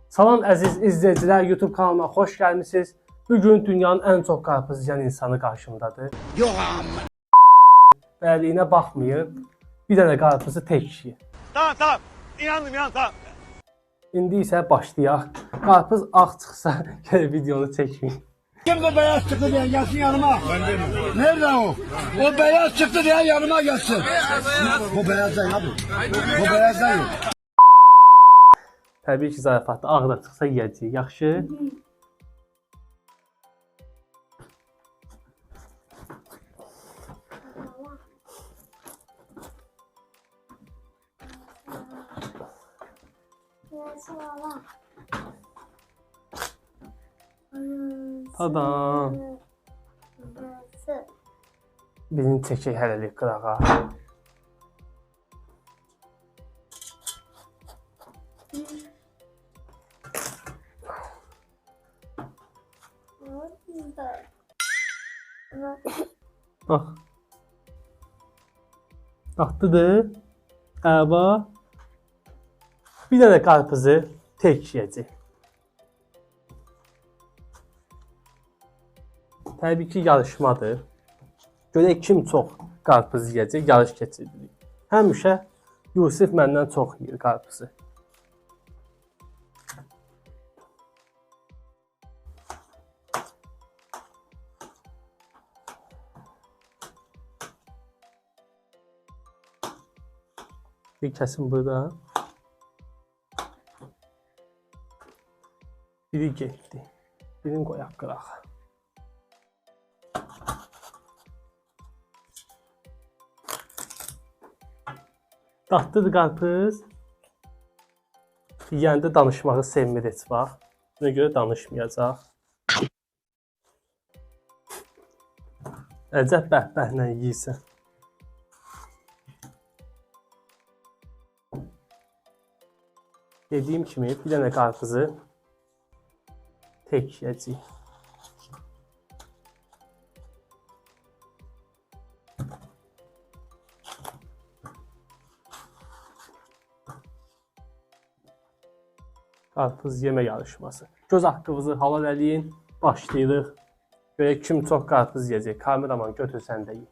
Salam əziz izləyicilər, YouTube kanalıma xoş gəlmisiniz. Bugün dünyanın ən çox qarpız yeyən insanı qarşımdadır. Bəyəliyinə baxmayın, bir dənə qarpızı tək yeyir. Tamam. İnandım, tamam. İndi isə başlayaq. Qarpız ağ çıxsa gəl videonu çəkməyin. Kimde beyaz çıktı diye gelsin yanıma. Nerede o? O beyaz çıktı diye yanıma gelsin. Bu beyaz değil abi. Bu beyaz değil. Təbii ki, zarafatda ağ da çıxsa yeyəcəyik. Yaxşı? Tadam. Birini çəkək hələlik qırağa. Bax. Atdıdır. Əba. Bir dənə qarpızı tək yeyəcək. Təbii ki, yarışmadır. Görək kim çox qarpız yeyəcək, yarış keçiririk. Həmişə Yusif məndən çox yeyir qarpızı. Bir kəsim burada. Biri getdi. Birini qoyaq qırağa. Dadlıdır qarpız. Yeyəndə danışmağı sevmir heç vaxt. Buna görə danışmayacaq. Əcəb bəhbəhlə yeyirsən. Dediyim kimi bir dənə qarpızı tək yeyəcəyik. Qarpız yeme yarışması. Göz haqqınızı halal eləyin. Başlayırıq. Görək kim çox qarpız yeyəcək. Kameraman götür sən də ye.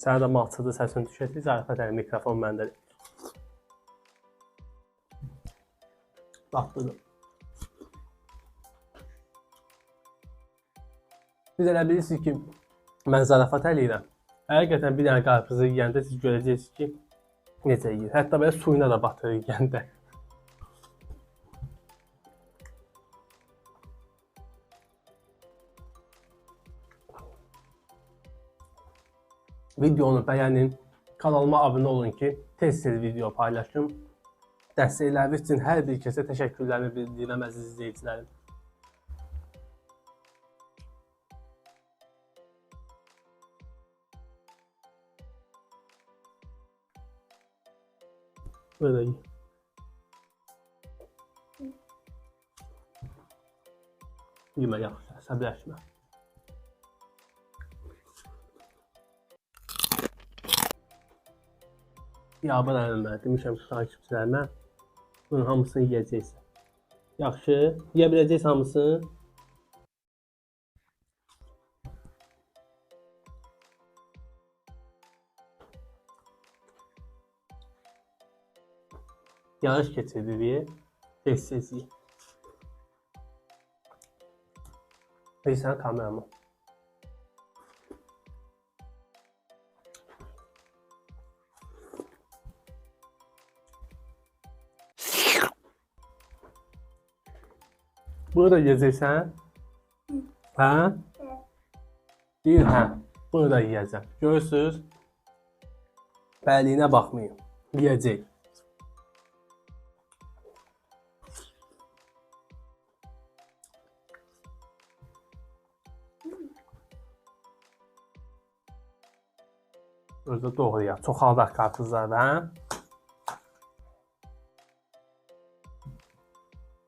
Sənə də malçıdır, səsini düşəcək. Zarafat əli mikrofon məndədir. Baxdıdır. Siz elə bilirsiniz ki, mən zarafat eləyirəm. Həqiqətən bir dənə qarpızı yeyəndə siz görəcəksiniz ki, necə yeyir. Hətta belə suyuna da batırır yeyəndə. Videonu bəyənin, kanalıma abunə olun ki, tez-tez video paylaşım. Dəstəkləriniz üçün hər bir kəsə təşəkkürlərimi bildirirəm əziz izləyicilərim. Böyle iyi. Yemə yaxşı, əsəbləşmə. Yabır əlimə, demişəm ki, takipçilərimə bunun hamısını yiyəcəksən. Yaxşı, yeyə biləcəksən hamısını. Yarış keçiririk, tez-tez ye. Sən kameramı. Bunu da yiyəcəksən? Hə? Deyir, hə. Bunu da yiyəcəm. Görürsünüz? Bəyəliyinə baxmayın. Yiyəcək. Özü doğru ya. Çoxaldaq qarpızlar, hə?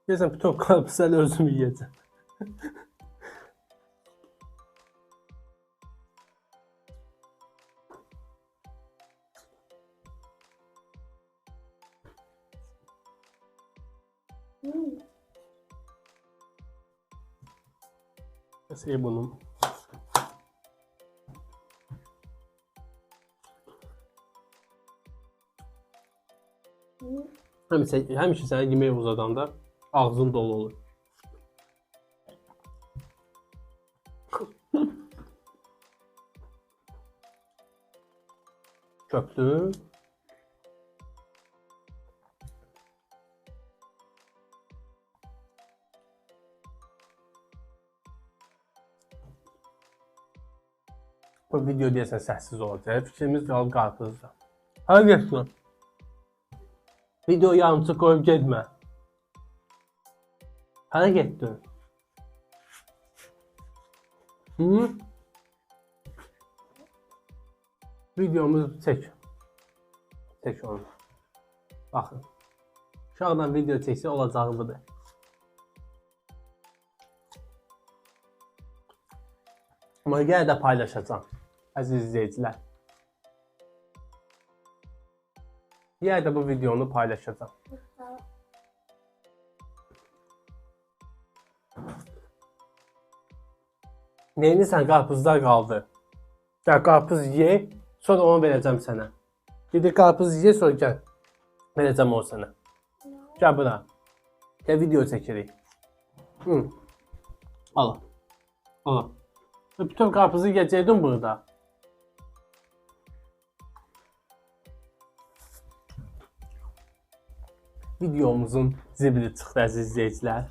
Deyəsən, bütün qarpızları özüm yiyəcəm. Mesela bunun. Həmişə sənə yemək uzadanda ağzın dolu olur. Köpdü. Bu video deyəsən səssiz olacaq. Fikrimiz qalıb qarpızda. Hara getdin? Video yarımçıq qoyub getmə. Hara getdin? Hı? Videomuzu çək. Çək onu. Baxın. Uşaqdan video çəksə olacağı budur. Amma yenə də paylaşacağam. Əziz izləyicilər. Yenə də bu videonu paylaşacağam. Neyinsən, qarpızlar qaldı. Gəl qarpız ye, sonra onu verəcəm sənə. Dedi qarpız ye, sonra gəl. Verəcəm onu sənə. Gəl bura. Gəl video çəkirik. Hı. Al. Al. Bütün qarpızı yiyəcəkdim burada. Videomuzun zibili çıxdı əziz izləyicilər.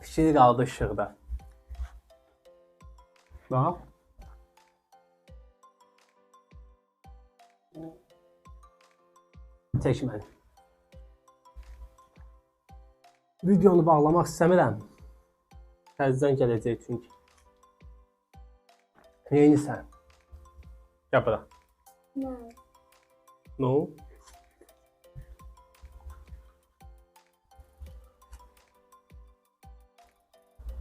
Fikri qaldı işıqda. Bax. Çək məni. Videonu bağlamaq istəmirəm. Təzədən gələcək çünki. Neyinisən? Gəl bura. No.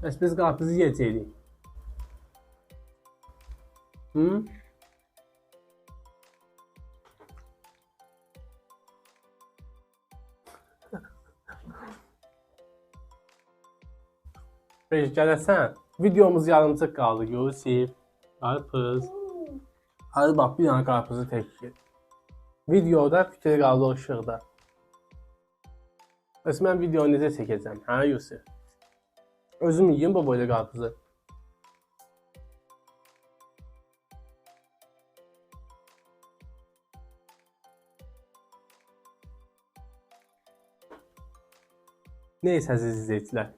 Bəs biz qarpızı yiyəcəydik. Hı? Beş gələsən. Videomuz yarımçıq qaldı. Görürsünüz. Qarpız. Hadi bax bir dənə qarpızı təkdir. Videoda fikir qaldı o işıqda. Bəs mən videonu necə çəkəcəm? Hə Yusuf? Özüm yiyeyim bu boyda qarpızı. Neyse əziz izləyicilər.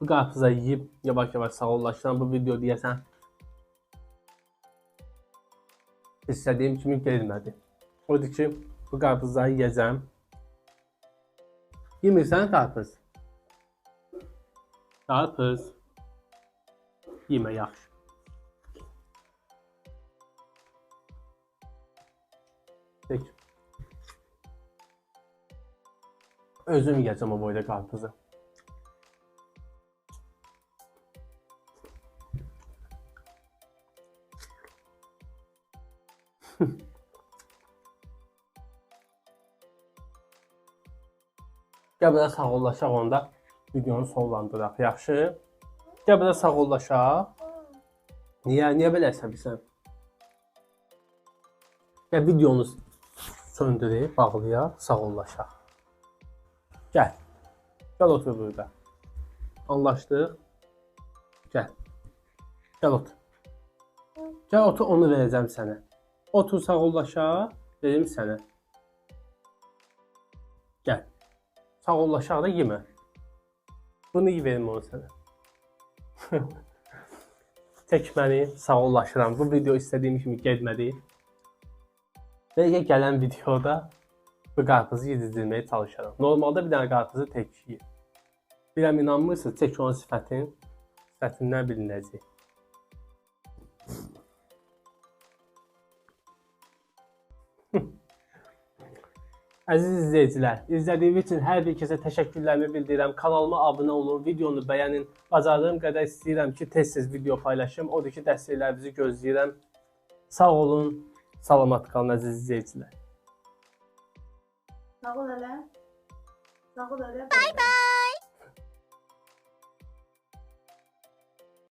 Bu qarpıza yiyib yavaş-yavaş sağollaşıram. Bu video deyəsən istədiyim kimi gəlmədi. Odur ki, bu qarpızları yiyəcəm. Yemirsən qarpız? Qarpız. Yemə yaxşı. Peki. Özüm yiyəcəm o boyda qarpızı. Gəl biraz sağollaşaq onda videonu sonlandıraq. Yaxşı. Gəl biraz sağollaşaq. Niyə belə əsəbsən? Gəl videonu söndürək, bağlayaq, sağollaşaq. Gəl. Gəl otur burada. Anlaşdıq. Gəl. Gəl otur. Gəl otur, onu verəcəm sənə. Otur sağollaşaq, verim sənə. Gəl. Sağollaşaq da yemə. Bunu iyi verim onu sənə. Tək məni sağollaşıram. Bu video istədiyim kimi getmədi. Və gələn videoda bu qarpızı yedizdirməyə çalışaram. Normalda bir dənə qarpızı tək yiyir. Biləm inanmırsınız, tək onun sifətindən bilinəcək. Əziz izləyicilər, izlədiyiniz üçün hər bir kəsə təşəkkürlərimi bildirirəm. Kanalıma abunə olun, videonu bəyənin. Bacardığım qədər istəyirəm ki, tez-tez video paylaşım. Odur ki, dəstəklərinizi gözləyirəm. Sağ olun, salamat qalın əziz izləyicilər. Sağ ol hele. Sağ Bay bay.